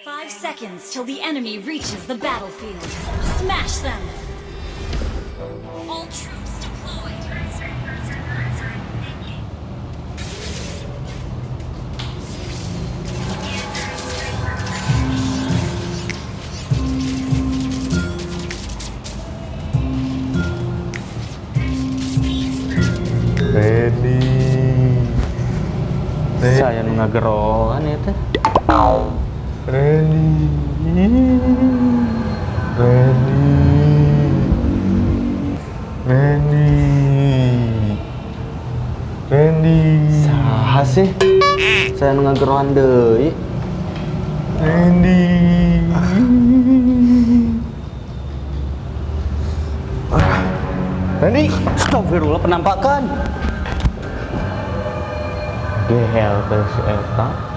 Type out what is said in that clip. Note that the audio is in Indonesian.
5 seconds till the enemy reaches the battlefield. Smash them! All troops deployed. Saya ngagerohan ya teh. Randy. Saha sih? Saya ngagerohan deui. Randy. Randy. Astagfirullah, penampakan. Gehel teh si eta.